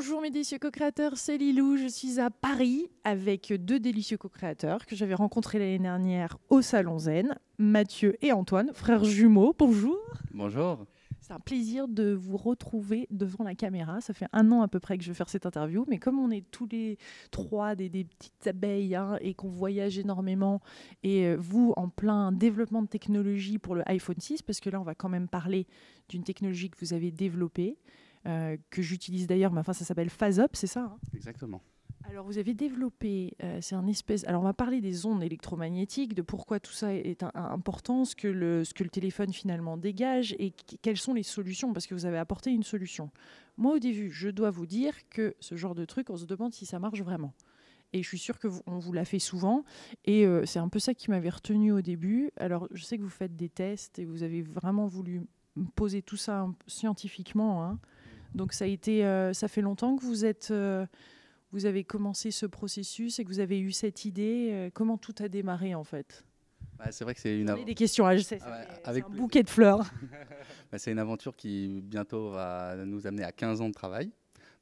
Bonjour mes délicieux co-créateurs, c'est Lilou. Je suis à Paris avec deux délicieux co-créateurs que j'avais rencontrés l'année dernière au Salon Zen, Mathieu et Antoine, frères jumeaux. Bonjour. Bonjour. C'est un plaisir de vous retrouver devant la caméra. Ça fait 1 an à peu près que je vais faire cette interview, mais comme on est tous les trois des petites abeilles et qu'on voyage énormément, et vous en plein développement de technologie pour le iPhone 6, parce que là on va quand même parler d'une technologie que vous avez développée, que j'utilise d'ailleurs, mais enfin ça s'appelle PhaseUp, c'est ça, hein? Exactement. Alors vous avez développé, c'est un espèce. Alors on va parler des ondes électromagnétiques, de pourquoi tout ça est important, ce que le téléphone finalement dégage et quelles sont les solutions, parce que vous avez apporté une solution. Moi au début, je dois vous dire que ce genre de truc, on se demande si ça marche vraiment. Et je suis sûre que on vous l'a fait souvent. Et c'est un peu ça qui m'avait retenu au début. Alors je sais que vous faites des tests et vous avez vraiment voulu poser tout ça scientifiquement, hein. Donc ça a été, ça fait longtemps que vous avez commencé ce processus et que vous avez eu cette idée. Comment tout a démarré en fait? Bah, c'est vrai que c'est une, J'en ai des questions, hein, je sais, Ah ouais, c'est avec un plaisir. bouquet de fleurs. Bah, c'est une aventure qui bientôt va nous amener à 15 ans de travail.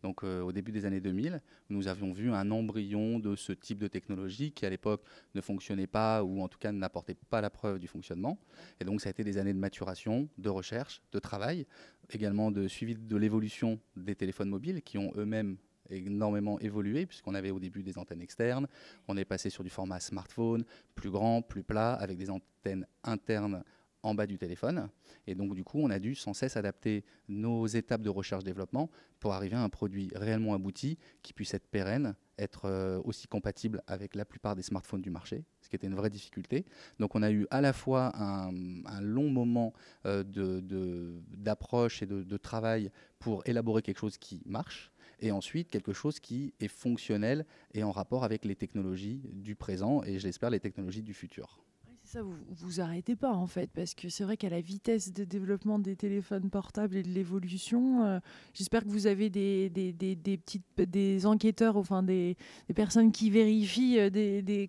Donc au début des années 2000, nous avions vu un embryon de ce type de technologie qui à l'époque ne fonctionnait pas ou en tout cas n'apportait pas la preuve du fonctionnement. Et donc ça a été des années de maturation, de recherche, de travail, également de suivi de l'évolution des téléphones mobiles qui ont eux-mêmes énormément évolué puisqu'on avait au début des antennes externes, on est passé sur du format smartphone, plus grand, plus plat, avec des antennes internes en bas du téléphone. Et donc, du coup, on a dû sans cesse adapter nos étapes de recherche-développement pour arriver à un produit réellement abouti qui puisse être pérenne, être aussi compatible avec la plupart des smartphones du marché, ce qui était une vraie difficulté. Donc, on a eu à la fois un long moment d'approche et de travail pour élaborer quelque chose qui marche, et ensuite quelque chose qui est fonctionnel et en rapport avec les technologies du présent et, j'espère, les technologies du futur. C'est ça, vous vous arrêtez pas en fait, parce que c'est vrai qu'à la vitesse de développement des téléphones portables et de l'évolution, j'espère que vous avez des enquêteurs, enfin des personnes qui vérifient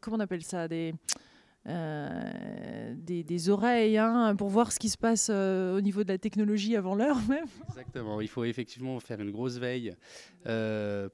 comment on appelle ça, des oreilles, hein, pour voir ce qui se passe au niveau de la technologie avant l'heure même. Exactement, il faut effectivement faire une grosse veille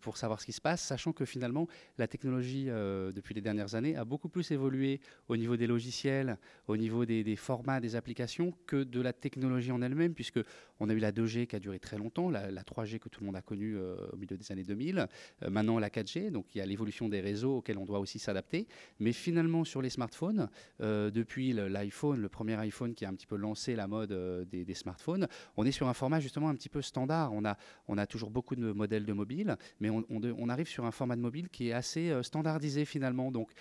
pour savoir ce qui se passe, sachant que finalement la technologie depuis les dernières années a beaucoup plus évolué au niveau des logiciels, au niveau des formats, des applications, que de la technologie en elle-même, puisque on a eu la 2G qui a duré très longtemps, la 3G que tout le monde a connue au milieu des années 2000, maintenant la 4G, donc il y a l'évolution des réseaux auxquels on doit aussi s'adapter, mais finalement sur les smartphones, depuis l'iPhone, le premier iPhone qui a un petit peu lancé la mode des smartphones, on est sur un format justement un petit peu standard. On a toujours beaucoup de modèles de mobile, mais on arrive sur un format de mobile qui est assez standardisé finalement. Donc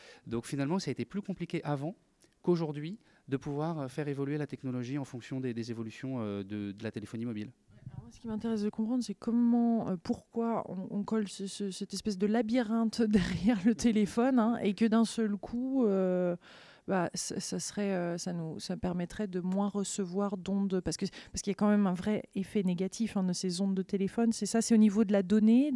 finalement, ça a été plus compliqué avant qu'aujourd'hui de pouvoir faire évoluer la technologie en fonction des évolutions de la téléphonie mobile. Alors moi, ce qui m'intéresse de comprendre, c'est comment, pourquoi on colle cette espèce de labyrinthe derrière le téléphone, hein, et que d'un seul coup, ça permettrait de moins recevoir d'ondes, parce qu'il y a quand même un vrai effet négatif, hein, de ces ondes de téléphone. C'est ça, c'est au niveau de la donnée,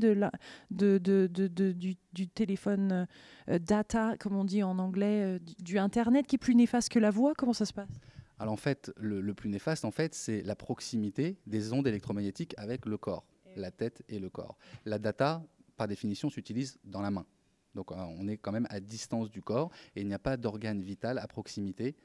du téléphone data, comme on dit en anglais, du Internet, qui est plus néfaste que la voix. Comment ça se passe? Alors en fait, le plus néfaste, en fait, c'est la proximité des ondes électromagnétiques avec le corps, la tête et le corps. La data, par définition, s'utilise dans la main. Donc on est quand même à distance du corps et il n'y a pas d'organe vital à proximité,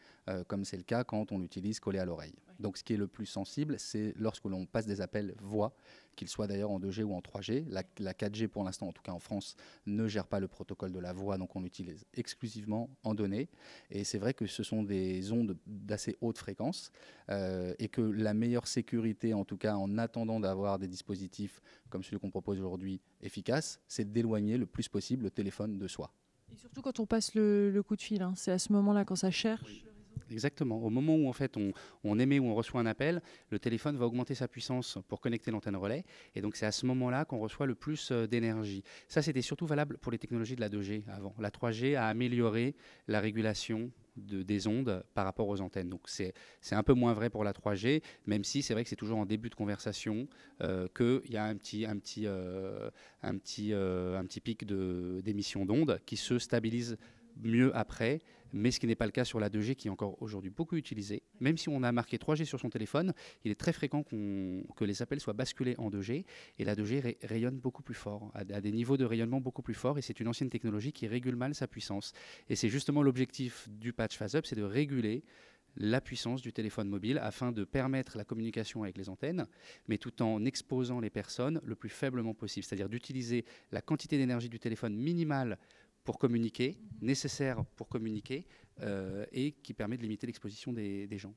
comme c'est le cas quand on l'utilise collé à l'oreille. Donc ce qui est le plus sensible, c'est lorsque l'on passe des appels voix, qu'ils soient d'ailleurs en 2G ou en 3G. La 4G, pour l'instant, en tout cas en France, ne gère pas le protocole de la voix, donc on l'utilise exclusivement en données. Et c'est vrai que ce sont des ondes d'assez haute fréquence et que la meilleure sécurité, en tout cas en attendant d'avoir des dispositifs comme celui qu'on propose aujourd'hui efficaces, c'est d'éloigner le plus possible le téléphone de soi. Et surtout quand on passe le coup de fil, hein, c'est à ce moment-là quand ça cherche. Oui. Exactement. Au moment où en fait on émet ou on reçoit un appel, le téléphone va augmenter sa puissance pour connecter l'antenne relais. Et donc c'est à ce moment-là qu'on reçoit le plus d'énergie. Ça, c'était surtout valable pour les technologies de la 2G avant. La 3G a amélioré la régulation des ondes par rapport aux antennes. Donc c'est un peu moins vrai pour la 3G, même si c'est vrai que c'est toujours en début de conversation qu'il y a un petit pic d'émission d'ondes qui se stabilise mieux après, mais ce qui n'est pas le cas sur la 2G qui est encore aujourd'hui beaucoup utilisée. Même si on a marqué 3G sur son téléphone, il est très fréquent que les appels soient basculés en 2G, et la 2G rayonne beaucoup plus fort, à des niveaux de rayonnement beaucoup plus forts, et c'est une ancienne technologie qui régule mal sa puissance. Et c'est justement l'objectif du patch Phase-Up, c'est de réguler la puissance du téléphone mobile afin de permettre la communication avec les antennes, mais tout en exposant les personnes le plus faiblement possible, c'est-à-dire d'utiliser la quantité d'énergie du téléphone minimale pour communiquer, nécessaire pour communiquer, et qui permet de limiter l'exposition des gens.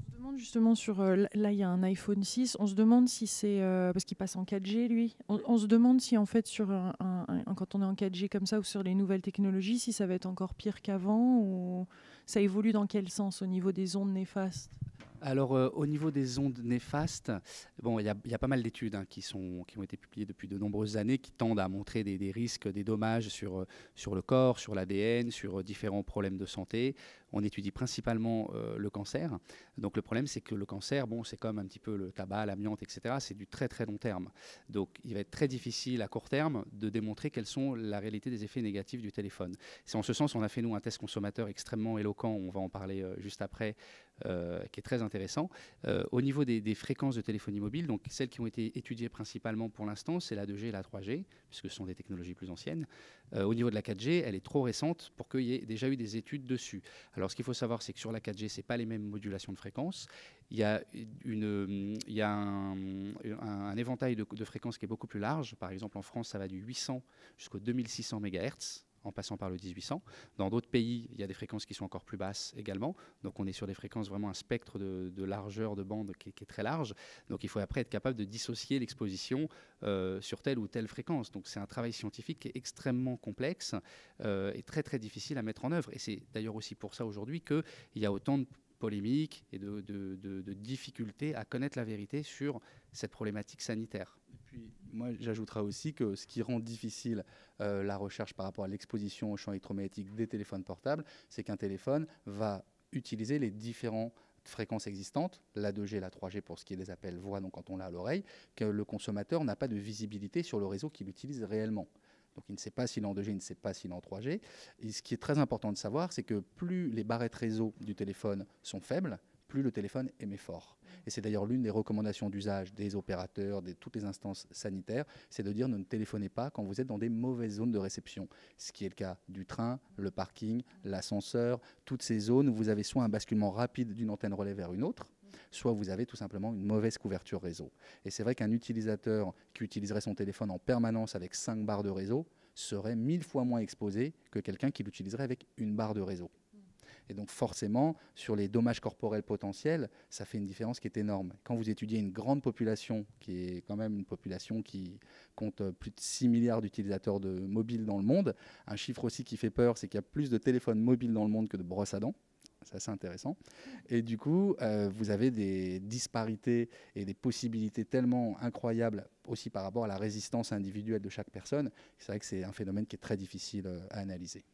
On se demande justement sur... là, il y a un iPhone 6. On se demande si c'est... parce qu'il passe en 4G, lui. On se demande si, en fait, sur quand on est en 4G comme ça, ou sur les nouvelles technologies, si ça va être encore pire qu'avant, ou ça évolue dans quel sens au niveau des ondes néfastes? Alors, au niveau des ondes néfastes, bon, il y a pas mal d'études qui ont été publiées depuis de nombreuses années qui tendent à montrer des risques, des dommages sur le corps, sur l'ADN, sur différents problèmes de santé. On étudie principalement le cancer. Donc, le problème, c'est que le cancer, bon, c'est comme un petit peu le tabac, l'amiante, etc. C'est du très, très long terme. Donc, il va être très difficile à court terme de démontrer quels sont la réalité des effets négatifs du téléphone. C'est en ce sens, on a fait, nous, un test consommateur extrêmement éloquent. On va en parler juste après, qui est très intéressant. Au niveau des fréquences de téléphonie mobile, donc celles qui ont été étudiées principalement pour l'instant, c'est la 2G et la 3G, puisque ce sont des technologies plus anciennes. Au niveau de la 4G, elle est trop récente pour qu'il y ait déjà eu des études dessus. Alors, ce qu'il faut savoir, c'est que sur la 4G, ce n'est pas les mêmes modulations de fréquences. Il y a, un éventail de fréquences qui est beaucoup plus large. Par exemple, en France, ça va du 800 jusqu'au 2600 MHz. En passant par le 1800. Dans d'autres pays, il y a des fréquences qui sont encore plus basses également. Donc on est sur des fréquences, vraiment un spectre de largeur de bande qui est très large. Donc il faut après être capable de dissocier l'exposition sur telle ou telle fréquence. Donc c'est un travail scientifique qui est extrêmement complexe et très très difficile à mettre en œuvre. Et c'est d'ailleurs aussi pour ça aujourd'hui qu'il y a autant de polémiques et de difficultés à connaître la vérité sur cette problématique sanitaire. Et puis, moi, j'ajouterais aussi que ce qui rend difficile la recherche par rapport à l'exposition au champ électromagnétique des téléphones portables, c'est qu'un téléphone va utiliser les différentes fréquences existantes, la 2G, la 3G pour ce qui est des appels voix, donc quand on l'a à l'oreille, que le consommateur n'a pas de visibilité sur le réseau qu'il utilise réellement. Donc il ne sait pas s'il est en 2G, il ne sait pas s'il est en 3G. Et ce qui est très important de savoir, c'est que plus les barrettes réseau du téléphone sont faibles, plus le téléphone émet fort. Et c'est d'ailleurs l'une des recommandations d'usage des opérateurs, de toutes les instances sanitaires, c'est de dire ne téléphonez pas quand vous êtes dans des mauvaises zones de réception. Ce qui est le cas du train, le parking, l'ascenseur, toutes ces zones où vous avez soit un basculement rapide d'une antenne relais vers une autre, soit vous avez tout simplement une mauvaise couverture réseau. Et c'est vrai qu'un utilisateur qui utiliserait son téléphone en permanence avec 5 barres de réseau serait 1000 fois moins exposé que quelqu'un qui l'utiliserait avec une barre de réseau. Et donc forcément, sur les dommages corporels potentiels, ça fait une différence qui est énorme. Quand vous étudiez une grande population, qui est quand même une population qui compte plus de 6 milliards d'utilisateurs de mobiles dans le monde, un chiffre aussi qui fait peur, c'est qu'il y a plus de téléphones mobiles dans le monde que de brosses à dents. C'est assez intéressant. Et du coup, vous avez des disparités et des possibilités tellement incroyables aussi par rapport à la résistance individuelle de chaque personne. C'est vrai que c'est un phénomène qui est très difficile à analyser.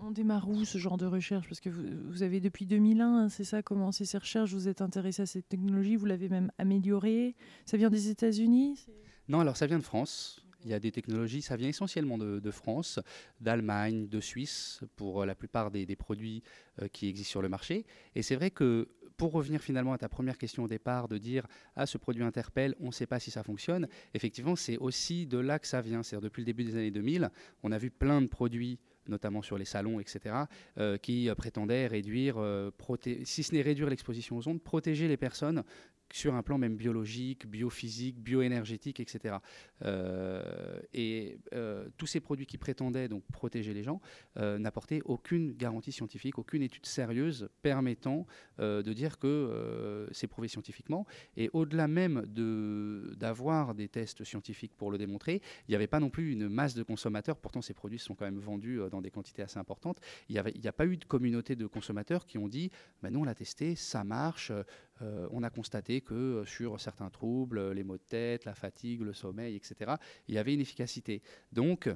On démarre où ce genre de recherche? Parce que vous avez depuis 2001, c'est ça, commencé ces recherches, vous êtes intéressé à cette technologie, vous l'avez même améliorée. Ça vient des États-Unis? Non, alors ça vient de France. Il y a des technologies, ça vient essentiellement de France, d'Allemagne, de Suisse, pour la plupart des produits qui existent sur le marché. Et c'est vrai que, pour revenir finalement à ta première question au départ, de dire « Ah, ce produit interpelle, on ne sait pas si ça fonctionne », effectivement, c'est aussi de là que ça vient. C'est-à-dire depuis le début des années 2000, on a vu plein de produits, notamment sur les salons, etc., qui prétendaient réduire, si ce n'est réduire l'exposition aux ondes, protéger les personnes sur un plan même biologique, biophysique, bioénergétique, etc. Tous ces produits qui prétendaient donc protéger les gens n'apportaient aucune garantie scientifique, aucune étude sérieuse permettant de dire que c'est prouvé scientifiquement. Et au-delà même d'avoir des tests scientifiques pour le démontrer, il n'y avait pas non plus une masse de consommateurs. Pourtant, ces produits sont quand même vendus dans des quantités assez importantes. Il n'y a pas eu de communauté de consommateurs qui ont dit bah, « nous, on l'a testé, ça marche ». On a constaté montré que sur certains troubles, les maux de tête, la fatigue, le sommeil, etc., il y avait une efficacité. Donc,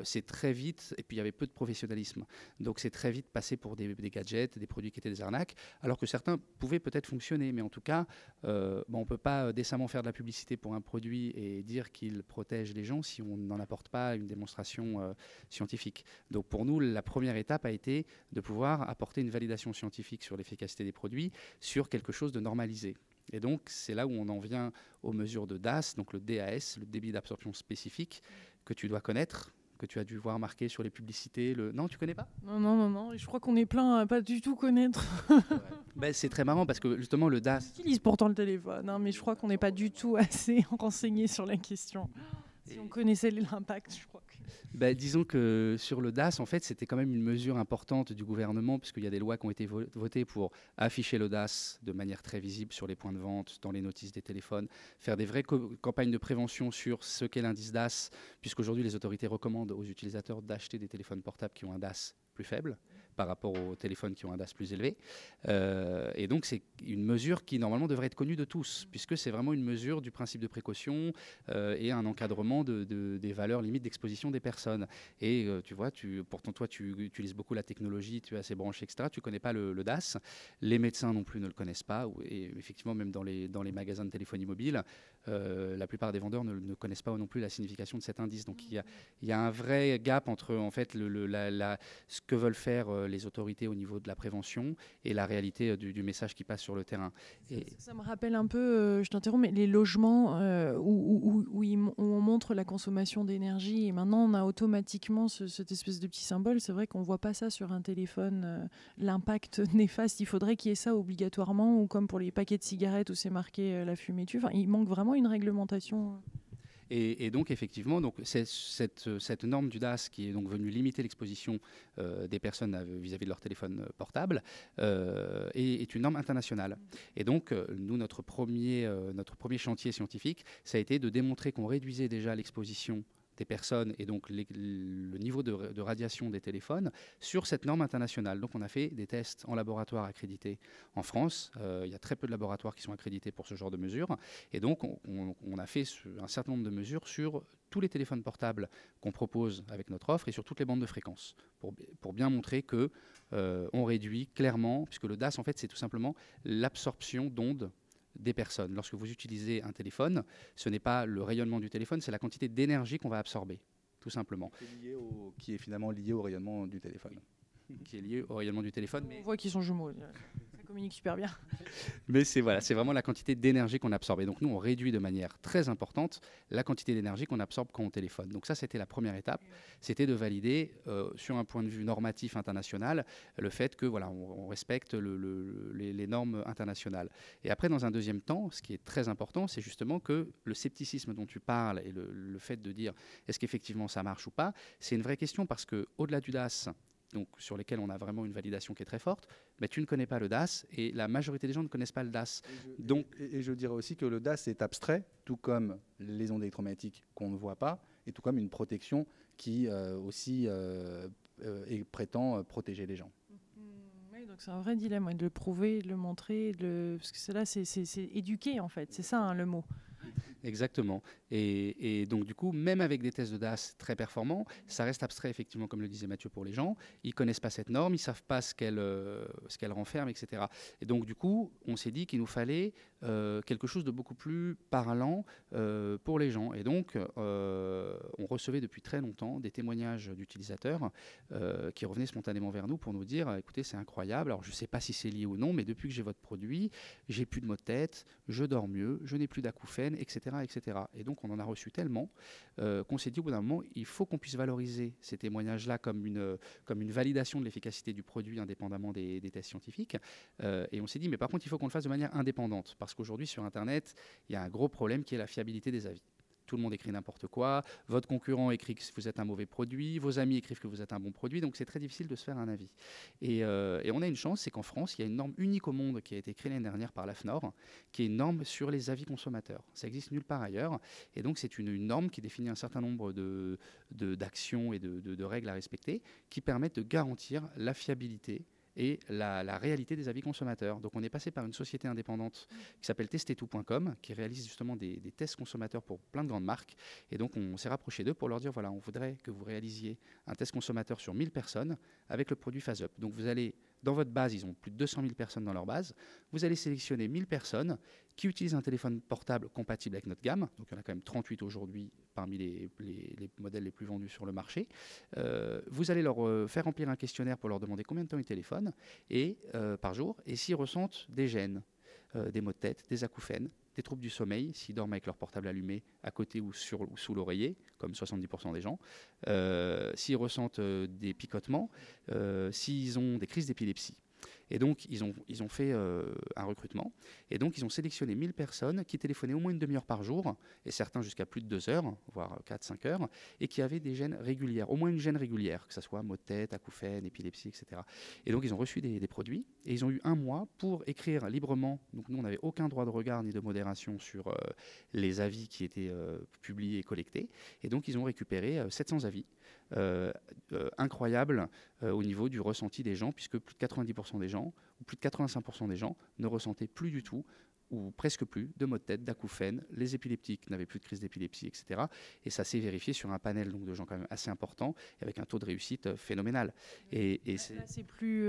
c'est très vite, et puis il y avait peu de professionnalisme. Donc, c'est très vite passé pour des gadgets, des produits qui étaient des arnaques, alors que certains pouvaient peut-être fonctionner. Mais en tout cas, on ne peut pas décemment faire de la publicité pour un produit et dire qu'il protège les gens si on n'en apporte pas une démonstration scientifique. Donc, pour nous, la première étape a été de pouvoir apporter une validation scientifique sur l'efficacité des produits, sur quelque chose de normalisé. Et donc, c'est là où on en vient aux mesures de DAS, donc le DAS, le débit d'absorption spécifique, que tu dois connaître, que tu as dû voir marqué sur les publicités. Non, tu connais pas? Non. Je crois qu'on est plein à pas du tout connaître. Ben, c'est très marrant parce que justement, le DAS... J'utilise pourtant le téléphone, hein, mais je crois qu'on n'est pas du tout assez renseigné sur la question. Si on connaissait l'impact, je crois que... Disons que sur le DAS, en fait, c'était quand même une mesure importante du gouvernement, puisqu'il y a des lois qui ont été votées pour afficher le DAS de manière très visible sur les points de vente, dans les notices des téléphones, faire des vraies campagnes de prévention sur ce qu'est l'indice DAS, puisqu'aujourd'hui, les autorités recommandent aux utilisateurs d'acheter des téléphones portables qui ont un DAS plus faible par rapport aux téléphones qui ont un DAS plus élevé. Et donc, c'est une mesure qui, normalement, devrait être connue de tous, puisque c'est vraiment une mesure du principe de précaution et un encadrement des valeurs limites d'exposition des personnes. Et tu vois, pourtant, toi, tu utilises beaucoup la technologie, tu as ces branches, etc. Tu ne connais pas le DAS. Les médecins non plus ne le connaissent pas. Et effectivement, même dans les magasins de téléphonie mobile, la plupart des vendeurs ne connaissent pas non plus la signification de cet indice. Donc, il y a un vrai gap entre, en fait, ce que veulent faire les autorités au niveau de la prévention et la réalité du message qui passe sur le terrain. Ça me rappelle un peu, je t'interromps, mais les logements où on montre la consommation d'énergie et maintenant on a automatiquement cette espèce de petit symbole. C'est vrai qu'on ne voit pas ça sur un téléphone, l'impact néfaste. Il faudrait qu'il y ait ça obligatoirement, ou comme pour les paquets de cigarettes où c'est marqué la fumée tue. Enfin, il manque vraiment une réglementation. Et donc, effectivement, cette norme du DAS qui est donc venue limiter l'exposition des personnes vis-à-vis de leur téléphone portable est une norme internationale. Et donc, nous, notre premier chantier scientifique, ça a été de démontrer qu'on réduisait déjà l'exposition des personnes et donc le niveau de radiation des téléphones sur cette norme internationale. Donc on a fait des tests en laboratoire accrédités en France. Il y a très peu de laboratoires qui sont accrédités pour ce genre de mesures. Et donc on a fait un certain nombre de mesures sur tous les téléphones portables qu'on propose avec notre offre et sur toutes les bandes de fréquences pour bien montrer que on réduit clairement, puisque le DAS en fait c'est tout simplement l'absorption d'ondes des personnes. Lorsque vous utilisez un téléphone, ce n'est pas le rayonnement du téléphone, c'est la quantité d'énergie qu'on va absorber, tout simplement. Qui est finalement lié au rayonnement du téléphone. Qui est lié au rayonnement du téléphone. On voit qu'ils sont jumeaux. Ça communique super bien. Mais c'est vraiment la quantité d'énergie qu'on absorbe. Et donc nous, on réduit de manière très importante la quantité d'énergie qu'on absorbe quand on téléphone. Donc ça, c'était la première étape. C'était de valider, sur un point de vue normatif international, le fait que voilà, on respecte les normes internationales. Et après, dans un deuxième temps, ce qui est très important, c'est justement que le scepticisme dont tu parles et le fait de dire est-ce qu'effectivement ça marche ou pas, c'est une vraie question parce qu'au-delà du DAS, donc sur lesquels on a vraiment une validation qui est très forte, mais tu ne connais pas le DAS et la majorité des gens ne connaissent pas le DAS. Et je dirais aussi que le DAS est abstrait, tout comme les ondes électromagnétiques qu'on ne voit pas, et tout comme une protection qui aussi prétend protéger les gens. Oui, donc c'est un vrai dilemme, de le prouver, de le montrer, parce que c'est éduquer en fait, c'est ça hein, le mot. Exactement. Et donc, du coup, même avec des tests de DAS très performants, ça reste abstrait, effectivement, comme le disait Mathieu, pour les gens. Ils ne connaissent pas cette norme, ils ne savent pas ce qu'elle renferme, etc. Et donc, du coup, on s'est dit qu'il nous fallait quelque chose de beaucoup plus parlant pour les gens. Et donc, on recevait depuis très longtemps des témoignages d'utilisateurs qui revenaient spontanément vers nous pour nous dire, écoutez, c'est incroyable, alors je ne sais pas si c'est lié ou non, mais depuis que j'ai votre produit, j'ai plus de maux de tête, je dors mieux, je n'ai plus d'acouphènes, etc., etc. Et donc, on en a reçu tellement qu'on s'est dit au bout d'un moment, il faut qu'on puisse valoriser ces témoignages-là comme une validation de l'efficacité du produit indépendamment des tests scientifiques. Et on s'est dit, mais par contre, il faut qu'on le fasse de manière indépendante. Parce qu'aujourd'hui, sur Internet, il y a un gros problème qui est la fiabilité des avis. Tout le monde écrit n'importe quoi, votre concurrent écrit que vous êtes un mauvais produit, vos amis écrivent que vous êtes un bon produit, donc c'est très difficile de se faire un avis. Et on a une chance, c'est qu'en France, il y a une norme unique au monde qui a été créée l'année dernière par l'AFNOR, qui est une norme sur les avis consommateurs. Ça existe nulle part ailleurs, et donc c'est une norme qui définit un certain nombre d'actions et de règles à respecter, qui permettent de garantir la fiabilité et la réalité des avis consommateurs. Donc on est passé par une société indépendante qui s'appelle Testetou.com, qui réalise justement des tests consommateurs pour plein de grandes marques. Et donc on s'est rapproché d'eux pour leur dire, voilà, on voudrait que vous réalisiez un test consommateur sur 1000 personnes avec le produit Phase Up. Donc vous allez, dans votre base, ils ont plus de 200 000 personnes dans leur base, vous allez sélectionner 1000 personnes qui utilisent un téléphone portable compatible avec notre gamme. Donc il y en a quand même 38 aujourd'hui parmi les modèles les plus vendus sur le marché. Vous allez leur faire remplir un questionnaire pour leur demander combien de temps ils téléphonent par jour, et s'ils ressentent des gênes, des maux de tête, des acouphènes, des troubles du sommeil, s'ils dorment avec leur portable allumé à côté ou sous l'oreiller, comme 70% des gens, s'ils ressentent des picotements, s'ils ont des crises d'épilepsie. Et donc, ils ont fait un recrutement. Et donc, ils ont sélectionné 1000 personnes qui téléphonaient au moins une demi-heure par jour, et certains jusqu'à plus de 2 heures, voire 4-5 heures, et qui avaient des gènes régulières, au moins une gêne régulière, que ce soit maux de tête, acouphènes, épilepsie, etc. Et donc, ils ont reçu des produits, et ils ont eu 1 mois pour écrire librement. Donc, nous, on n'avait aucun droit de regard ni de modération sur les avis qui étaient publiés et collectés. Et donc, ils ont récupéré 700 avis. Incroyable au niveau du ressenti des gens, puisque plus de 90% des gens, ou plus de 85% des gens, ne ressentaient plus du tout, ou presque plus, de maux de tête, d'acouphènes. Les épileptiques n'avaient plus de crise d'épilepsie, etc. Et ça s'est vérifié sur un panel donc, de gens quand même assez important, avec un taux de réussite phénoménal. Et c'est plus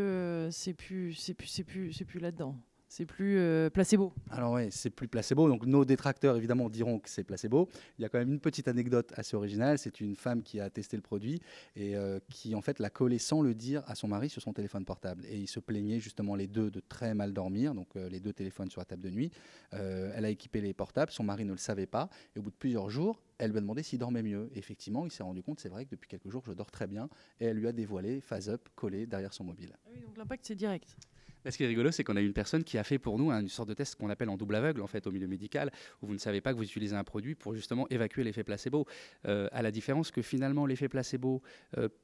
là-dedans. C'est plus placebo. Alors oui, c'est plus placebo. Donc nos détracteurs, évidemment, diront que c'est placebo. Il y a quand même une petite anecdote assez originale. C'est une femme qui a testé le produit et qui, en fait, l'a collé sans le dire à son mari sur son téléphone portable. Et ils se plaignaient justement les deux de très mal dormir, donc les deux téléphones sur la table de nuit. Elle a équipé les portables, son mari ne le savait pas. Et au bout de plusieurs jours, elle lui a demandé s'il dormait mieux. Et effectivement, il s'est rendu compte, c'est vrai que depuis quelques jours, je dors très bien. Et elle lui a dévoilé Phase Up collé derrière son mobile. Oui, donc l'impact, c'est direct. Ce qui est rigolo, c'est qu'on a une personne qui a fait pour nous une sorte de test qu'on appelle en double aveugle en fait, au milieu médical, où vous ne savez pas que vous utilisez un produit pour justement évacuer l'effet placebo. À la différence que finalement l'effet placebo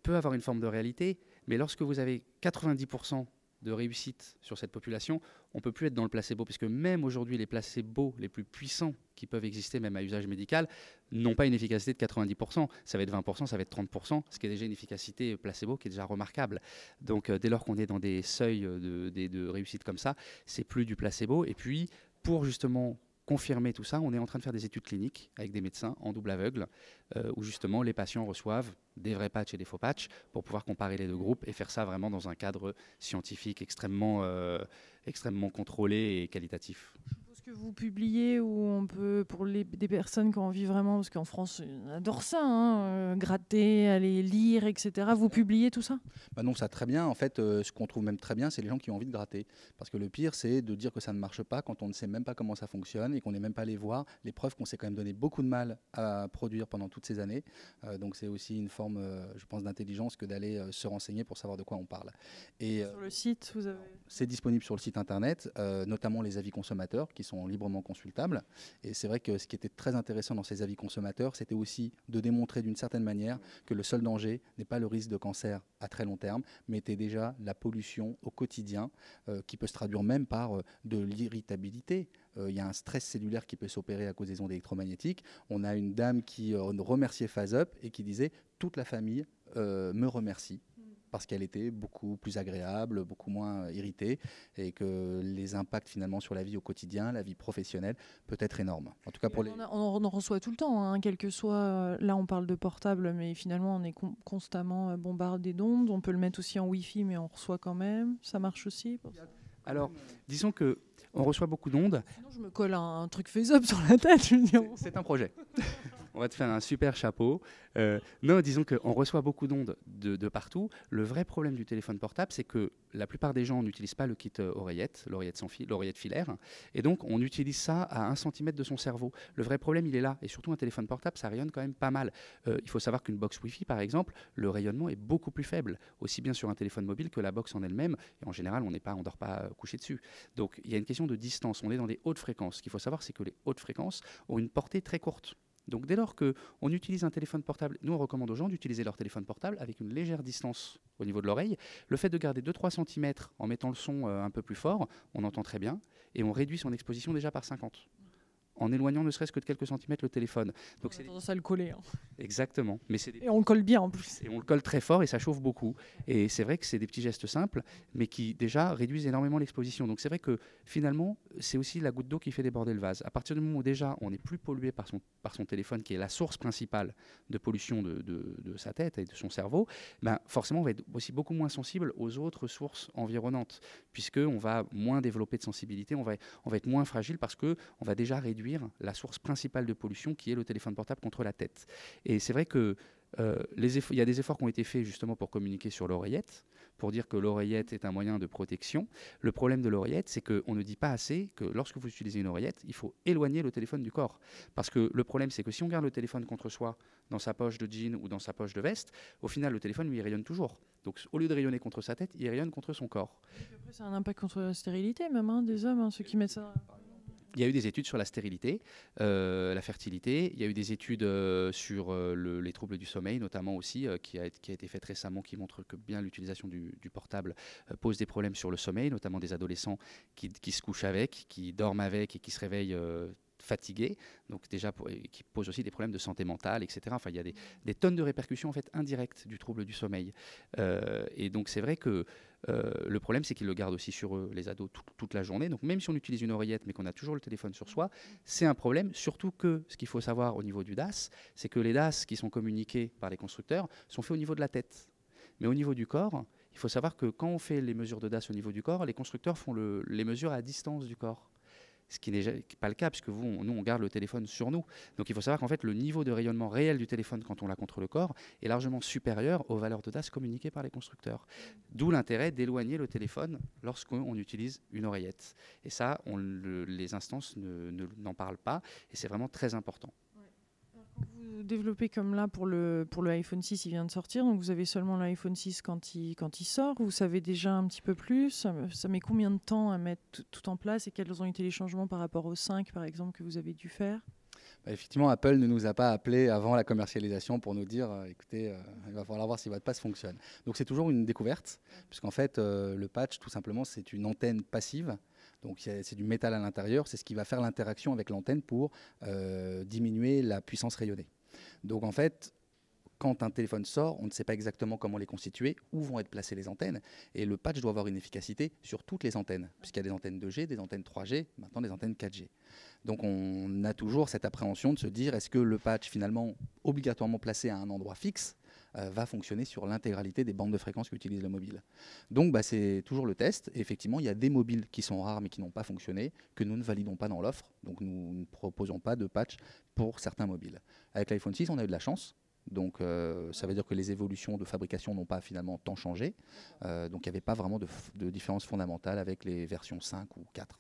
peut avoir une forme de réalité, mais lorsque vous avez 90% de réussite sur cette population, on ne peut plus être dans le placebo, puisque même aujourd'hui, les placebos les plus puissants qui peuvent exister, même à usage médical, n'ont pas une efficacité de 90%. Ça va être 20%, ça va être 30%, ce qui est déjà une efficacité placebo qui est déjà remarquable. Donc, dès lors qu'on est dans des seuils de réussite comme ça, c'est plus du placebo. Et puis, pour justement confirmer tout ça, on est en train de faire des études cliniques avec des médecins en double aveugle, où justement les patients reçoivent des vrais patchs et des faux patchs pour pouvoir comparer les deux groupes et faire ça vraiment dans un cadre scientifique extrêmement contrôlé et qualitatif. Que vous publiez, où on peut, pour des personnes qui ont envie vraiment, parce qu'en France on adore ça, gratter, aller lire, etc. Vous publiez tout ça? Non, ça très bien. En fait, ce qu'on trouve même très bien, c'est les gens qui ont envie de gratter. Parce que le pire, c'est de dire que ça ne marche pas quand on ne sait même pas comment ça fonctionne et qu'on n'est même pas allé voir les preuves qu'on s'est quand même donné beaucoup de mal à produire pendant toutes ces années. Donc c'est aussi une forme, je pense, d'intelligence que d'aller se renseigner pour savoir de quoi on parle. Et, sur le site, vous avez... C'est disponible sur le site internet, notamment les avis consommateurs qui sont librement consultables. Et c'est vrai que ce qui était très intéressant dans ces avis consommateurs, c'était aussi de démontrer d'une certaine manière que le seul danger n'est pas le risque de cancer à très long terme, mais était déjà la pollution au quotidien, qui peut se traduire même par de l'irritabilité. Il y a un stress cellulaire qui peut s'opérer à cause des ondes électromagnétiques. On a une dame qui remerciait Phase Up et qui disait « toute la famille me remercie ». Parce qu'elle était beaucoup plus agréable, beaucoup moins irritée, et que les impacts finalement sur la vie au quotidien, la vie professionnelle, peut être énorme. En tout cas pour on en reçoit tout le temps, hein, quel que soit. Là, on parle de portable, mais finalement, on est constamment bombardé d'ondes. On peut le mettre aussi en Wi-Fi, mais on reçoit quand même. Ça marche aussi pour ça. Alors, disons que on reçoit beaucoup d'ondes. Sinon, je me colle un truc Phase Up sur la tête. C'est un projet. On va te faire un super chapeau. Non, disons qu'on reçoit beaucoup d'ondes de partout. Le vrai problème du téléphone portable, c'est que la plupart des gens n'utilisent pas le kit oreillette, l'oreillette sans fil, l'oreillette filaire. Et donc, on utilise ça à 1 cm de son cerveau. Le vrai problème, il est là. Et surtout, un téléphone portable, ça rayonne quand même pas mal. Il faut savoir qu'une box Wi-Fi, par exemple, le rayonnement est beaucoup plus faible, aussi bien sur un téléphone mobile que la box en elle-même. Et en général, on dort pas couché dessus. Donc, il y a une question de distance. On est dans des hautes fréquences. Ce qu'il faut savoir, c'est que les hautes fréquences ont une portée très courte. Donc dès lors qu'on utilise un téléphone portable, nous on recommande aux gens d'utiliser leur téléphone portable avec une légère distance au niveau de l'oreille. Le fait de garder 2-3 cm en mettant le son un peu plus fort, on entend très bien et on réduit son exposition déjà par 50. En éloignant ne serait-ce que de quelques centimètres le téléphone. Donc on a tendance à le coller. Hein. Exactement. Mais c'est Et on le colle bien en plus. et on le colle très fort et ça chauffe beaucoup. Et c'est vrai que c'est des petits gestes simples, mais qui déjà réduisent énormément l'exposition. Donc c'est vrai que finalement, c'est aussi la goutte d'eau qui fait déborder le vase. À partir du moment où déjà on n'est plus pollué par son téléphone, qui est la source principale de pollution de sa tête et de son cerveau, ben forcément on va être aussi beaucoup moins sensible aux autres sources environnantes, puisqu'on va moins développer de sensibilité, on va être moins fragile parce qu'on va déjà réduire la source principale de pollution qui est le téléphone portable contre la tête. Et c'est vrai que il y a des efforts qui ont été faits justement pour communiquer sur l'oreillette, pour dire que l'oreillette est un moyen de protection. Le problème de l'oreillette, c'est qu'on ne dit pas assez que lorsque vous utilisez une oreillette, il faut éloigner le téléphone du corps. Parce que le problème, c'est que si on garde le téléphone contre soi, dans sa poche de jean ou dans sa poche de veste, au final, le téléphone, lui, il rayonne toujours. Donc au lieu de rayonner contre sa tête, il rayonne contre son corps. Après, c'est un impact contre la stérilité même, hein, des hommes, hein, ceux qui mettent ça. Il y a eu des études sur la stérilité, la fertilité. Il y a eu des études sur les troubles du sommeil, notamment aussi, qui a été faite récemment, qui montre que bien l'utilisation du portable pose des problèmes sur le sommeil, notamment des adolescents qui se couchent avec, qui dorment avec et qui se réveillent fatigués, donc déjà qui posent aussi des problèmes de santé mentale, etc. Enfin, il y a des tonnes de répercussions en fait indirectes du trouble du sommeil. Et donc c'est vrai que le problème, c'est qu'ils le gardent aussi sur eux, les ados, toute la journée. Donc même si on utilise une oreillette, mais qu'on a toujours le téléphone sur soi, c'est un problème. Surtout que ce qu'il faut savoir au niveau du DAS, c'est que les DAS qui sont communiqués par les constructeurs sont faits au niveau de la tête. Mais au niveau du corps, il faut savoir que quand on fait les mesures de DAS au niveau du corps, les constructeurs font les mesures à distance du corps. Ce qui n'est pas le cas, puisque nous, on garde le téléphone sur nous. Donc il faut savoir qu'en fait, le niveau de rayonnement réel du téléphone quand on l'a contre le corps est largement supérieur aux valeurs de DAS communiquées par les constructeurs. D'où l'intérêt d'éloigner le téléphone lorsqu'on utilise une oreillette. Et ça, les instances n'en parlent pas, et c'est vraiment très important. Vous développez comme là pour le iPhone 6, il vient de sortir, donc vous avez seulement l'iPhone 6 quand il sort. Vous savez déjà un petit peu plus. Ça met combien de temps à mettre tout en place et quels ont été les changements par rapport au 5, par exemple, que vous avez dû faire? Effectivement, Apple ne nous a pas appelé avant la commercialisation pour nous dire écoutez, il va falloir voir si votre pass fonctionne. Donc c'est toujours une découverte, puisqu'en fait, le patch, tout simplement, c'est une antenne passive. Donc c'est du métal à l'intérieur, c'est ce qui va faire l'interaction avec l'antenne pour diminuer la puissance rayonnée. Donc en fait, quand un téléphone sort, on ne sait pas exactement comment les constituer, où vont être placées les antennes. Et le patch doit avoir une efficacité sur toutes les antennes, puisqu'il y a des antennes 2G, des antennes 3G, maintenant des antennes 4G. Donc on a toujours cette appréhension de se dire, est-ce que le patch, finalement, obligatoirement placé à un endroit fixe, va fonctionner sur l'intégralité des bandes de fréquences qu'utilise le mobile. Donc c'est toujours le test. Et effectivement, il y a des mobiles qui sont rares mais qui n'ont pas fonctionné, que nous ne validons pas dans l'offre. Donc nous ne proposons pas de patch pour certains mobiles. Avec l'iPhone 6, on a eu de la chance. Donc ça veut dire que les évolutions de fabrication n'ont pas finalement tant changé. Donc il n'y avait pas vraiment de différence fondamentale avec les versions 5 ou 4.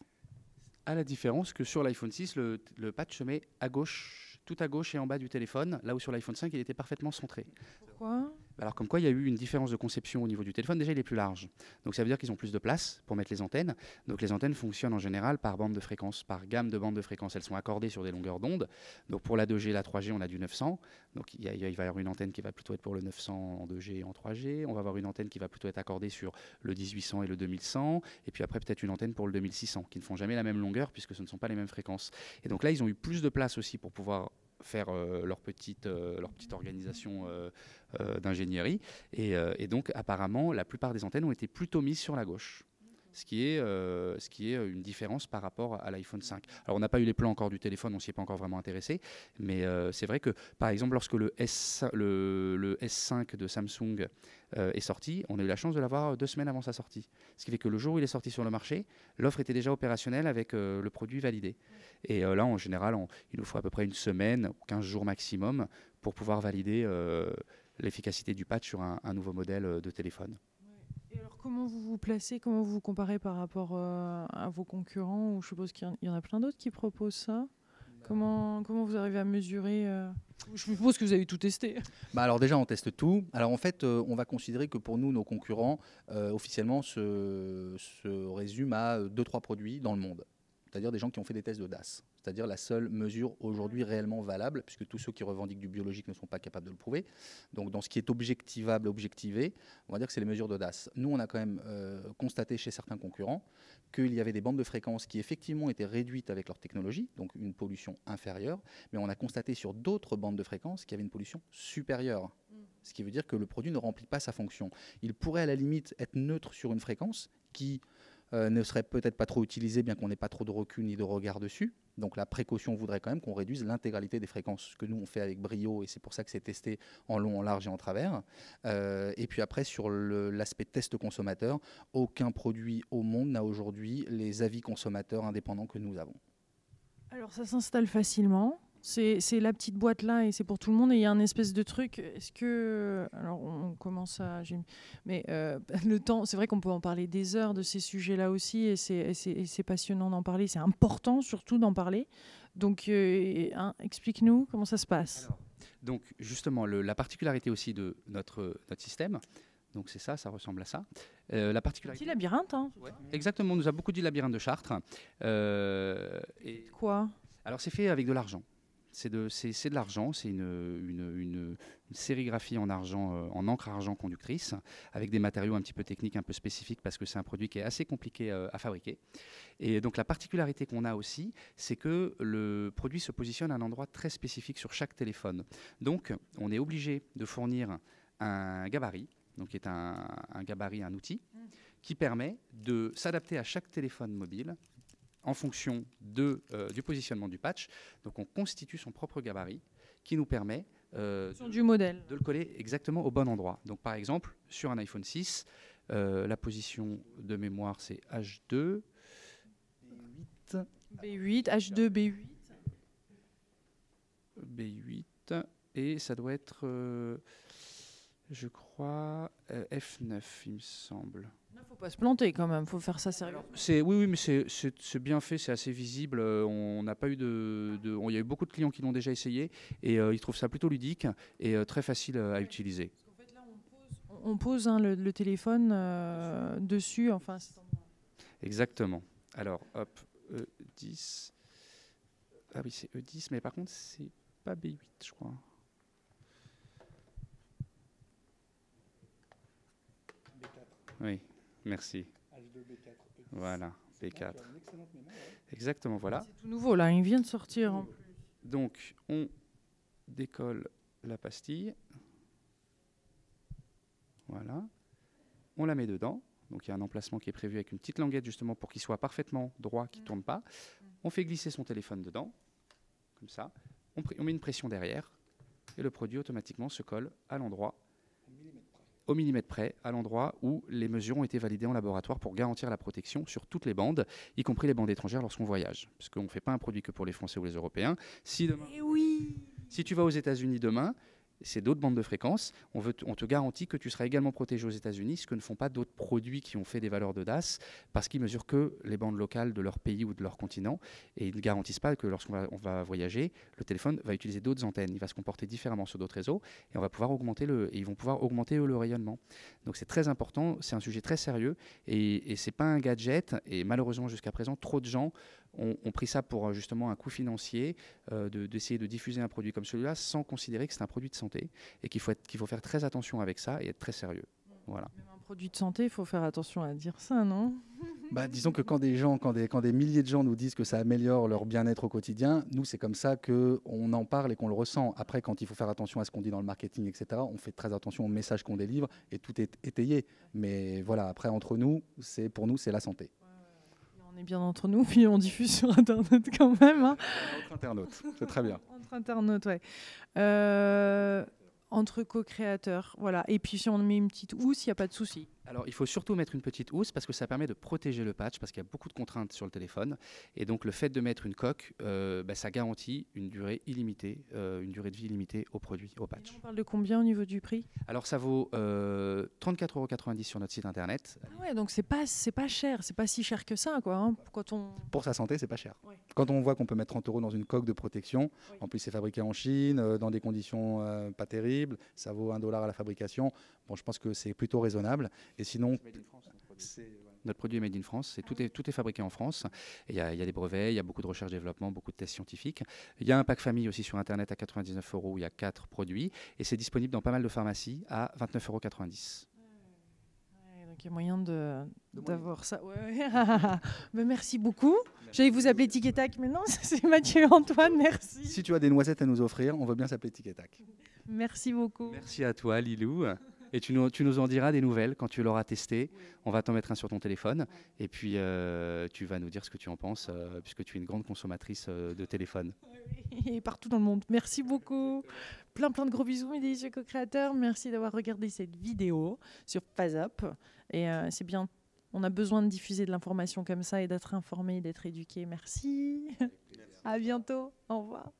À la différence que sur l'iPhone 6, le patch se met à gauche, tout à gauche et en bas du téléphone, là où sur l'iPhone 5, il était parfaitement centré. Pourquoi ? Alors comme quoi il y a eu une différence de conception au niveau du téléphone, déjà il est plus large. Donc ça veut dire qu'ils ont plus de place pour mettre les antennes. Donc les antennes fonctionnent en général par bande de fréquence, par gamme de bandes de fréquence. Elles sont accordées sur des longueurs d'onde. Donc pour la 2G, la 3G, on a du 900. Donc il va y avoir une antenne qui va plutôt être pour le 900 en 2G et en 3G. On va avoir une antenne qui va plutôt être accordée sur le 1800 et le 2100. Et puis après peut-être une antenne pour le 2600, qui ne font jamais la même longueur puisque ce ne sont pas les mêmes fréquences. Et donc là ils ont eu plus de place aussi pour pouvoir faire leur petite organisation d'ingénierie. Et donc, apparemment, la plupart des antennes ont été plutôt mises sur la gauche. Ce qui est une différence par rapport à l'iPhone 5. Alors, on n'a pas eu les plans encore du téléphone, on ne s'y est pas encore vraiment intéressé. Mais c'est vrai que, par exemple, lorsque le S5 de Samsung est sorti, on a eu la chance de l'avoir 2 semaines avant sa sortie. Ce qui fait que le jour où il est sorti sur le marché, l'offre était déjà opérationnelle avec le produit validé. Et là, en général, il nous faut à peu près une semaine ou 15 jours maximum pour pouvoir valider l'efficacité du patch sur un nouveau modèle de téléphone. Et alors, comment vous vous placez, comment vous vous comparez par rapport à vos concurrents, ou je suppose qu'il y en a plein d'autres qui proposent ça? Comment vous arrivez à mesurer Je suppose que vous avez tout testé. Alors déjà, on teste tout. Alors en fait, on va considérer que pour nous, nos concurrents, officiellement, se résument à 2-3 produits dans le monde. C'est-à-dire des gens qui ont fait des tests de DAS. c'est-à-dire la seule mesure aujourd'hui réellement valable, puisque tous ceux qui revendiquent du biologique ne sont pas capables de le prouver. Donc dans ce qui est objectivable, objectivé, on va dire que c'est les mesures de DAS. Nous, on a quand même constaté chez certains concurrents qu'il y avait des bandes de fréquences qui effectivement étaient réduites avec leur technologie, donc une pollution inférieure, mais on a constaté sur d'autres bandes de fréquences qu'il y avait une pollution supérieure. Ce qui veut dire que le produit ne remplit pas sa fonction. Il pourrait à la limite être neutre sur une fréquence qui ne serait peut-être pas trop utilisée, bien qu'on n'ait pas trop de recul ni de regard dessus. Donc la précaution voudrait quand même qu'on réduise l'intégralité des fréquences, ce que nous on fait avec brio, et c'est pour ça que c'est testé en long, en large et en travers. Et puis après, sur l'aspect test consommateur, aucun produit au monde n'a aujourd'hui les avis consommateurs indépendants que nous avons. Alors ça s'installe facilement. C'est la petite boîte là et c'est pour tout le monde et il y a un espèce de truc. Est-ce que alors on commence à mais le temps, c'est vrai qu'on peut en parler des heures de ces sujets-là aussi et c'est passionnant d'en parler. C'est important surtout d'en parler. Donc explique-nous comment ça se passe. Alors, donc justement la particularité aussi de notre système. Donc c'est ça, ça ressemble à ça. La particularité. Petit labyrinthe, hein. Ouais, exactement. On nous a beaucoup dit labyrinthe de Chartres. Et Quoi? alors c'est fait avec de l'argent. C'est de l'argent, c'est une sérigraphie en argent, en encre argent conductrice, avec des matériaux un petit peu techniques, un peu spécifiques, parce que c'est un produit qui est assez compliqué à fabriquer. Et donc la particularité qu'on a aussi, c'est que le produit se positionne à un endroit très spécifique sur chaque téléphone. Donc on est obligé de fournir un gabarit, donc qui est un gabarit, un outil, qui permet de s'adapter à chaque téléphone mobile, en fonction du positionnement du patch. Donc on constitue son propre gabarit qui nous permet du modèle. de le coller exactement au bon endroit. Donc par exemple, sur un iPhone 6, la position de mémoire c'est H2, B8, H2, B8. B8, et ça doit être, je crois, F9, il me semble. Il ne faut pas se planter quand même, il faut faire ça sérieux. Oui, mais c'est bien fait, c'est assez visible. On n'a pas eu il y a eu beaucoup de clients qui l'ont déjà essayé et ils trouvent ça plutôt ludique et très facile à utiliser. Parce qu'en fait, là, on pose le téléphone dessus. Enfin, Exactement. Alors, hop, E10. Ah oui, c'est E10, mais par contre, c'est pas B8, je crois. Oui, merci. H2, B4, E10. Voilà, B4. Exactement, voilà. c'est tout nouveau, là, il vient de sortir. En plus. Donc, on décolle la pastille. Voilà. On la met dedans. Donc, il y a un emplacement qui est prévu avec une petite languette, justement, pour qu'il soit parfaitement droit, qu'il ne tourne pas. On fait glisser son téléphone dedans, comme ça. On met une pression derrière, et le produit, automatiquement, se colle à l'endroit, au millimètre près, à l'endroit où les mesures ont été validées en laboratoire pour garantir la protection sur toutes les bandes, y compris les bandes étrangères lorsqu'on voyage. Parce qu'on ne fait pas un produit que pour les Français ou les Européens. Si tu vas aux États-Unis demain, c'est d'autres bandes de fréquences. On te garantit que tu seras également protégé aux États-Unis, ce que ne font pas d'autres produits qui ont fait des valeurs de DAS, parce qu'ils mesurent que les bandes locales de leur pays ou de leur continent, et ils ne garantissent pas que lorsqu'on va voyager, le téléphone va utiliser d'autres antennes. Il va se comporter différemment sur d'autres réseaux, et ils vont pouvoir augmenter le rayonnement. Donc c'est très important, c'est un sujet très sérieux, et c'est pas un gadget. Et malheureusement jusqu'à présent, trop de gens ont pris ça pour justement un coût financier, d'essayer de diffuser un produit comme celui-là sans considérer que c'est un produit de santé et qu'il faut faire très attention avec ça et être très sérieux. Voilà. Même un produit de santé, il faut faire attention à dire ça, non? Disons que quand des milliers de gens nous disent que ça améliore leur bien-être au quotidien, nous, c'est comme ça qu'on en parle et qu'on le ressent. Après, quand il faut faire attention à ce qu'on dit dans le marketing, etc., on fait très attention au message qu'on délivre et tout est étayé. Mais voilà, après, entre nous, pour nous, c'est la santé. On est bien entre nous, puis on diffuse sur Internet quand même. Hein. Entre internautes, c'est très bien. Entre internautes, ouais. Entre co-créateurs, voilà. Et puis si on met une petite housse, il n'y a pas de souci. Alors, il faut surtout mettre une petite housse parce que ça permet de protéger le patch, parce qu'il y a beaucoup de contraintes sur le téléphone. Et donc, le fait de mettre une coque, ça garantit une durée illimitée, une durée de vie illimitée au produit, au patch. Et on parle de combien au niveau du prix? Alors, ça vaut 34,90 € sur notre site internet. Ah ouais, donc c'est pas cher, c'est pas si cher que ça, quoi. Hein, Pour sa santé, c'est pas cher. Ouais. Quand on voit qu'on peut mettre 30 € dans une coque de protection, Oui. en plus c'est fabriqué en Chine, dans des conditions pas terribles, ça vaut $1 à la fabrication. Bon, je pense que c'est plutôt raisonnable. Et sinon, Notre produit est made in France. Tout est fabriqué en France. Il y a des brevets, il y a beaucoup de recherche-développement, beaucoup de tests scientifiques. Il y a un pack famille aussi sur Internet à 99 €. Il y a 4 produits. Et c'est disponible dans pas mal de pharmacies à 29,90 €. Donc il y a moyen d'avoir ça. Ouais. Mais merci beaucoup. J'allais vous appeler Tic et Tac, mais non, c'est Mathieu Antoine, merci. Si tu as des noisettes à nous offrir, on veut bien s'appeler Tic et Tac. Merci beaucoup. Merci à toi, Lilou. Et tu nous en diras des nouvelles quand tu l'auras testé. On va t'en mettre un sur ton téléphone. Et puis, tu vas nous dire ce que tu en penses, puisque tu es une grande consommatrice de téléphone. Et partout dans le monde. Merci beaucoup. Plein de gros bisous, mes délicieux co-créateurs. Merci d'avoir regardé cette vidéo sur PhaseUp. Et c'est bien. On a besoin de diffuser de l'information comme ça et d'être informé, d'être éduqué. Merci. À bientôt. Au revoir.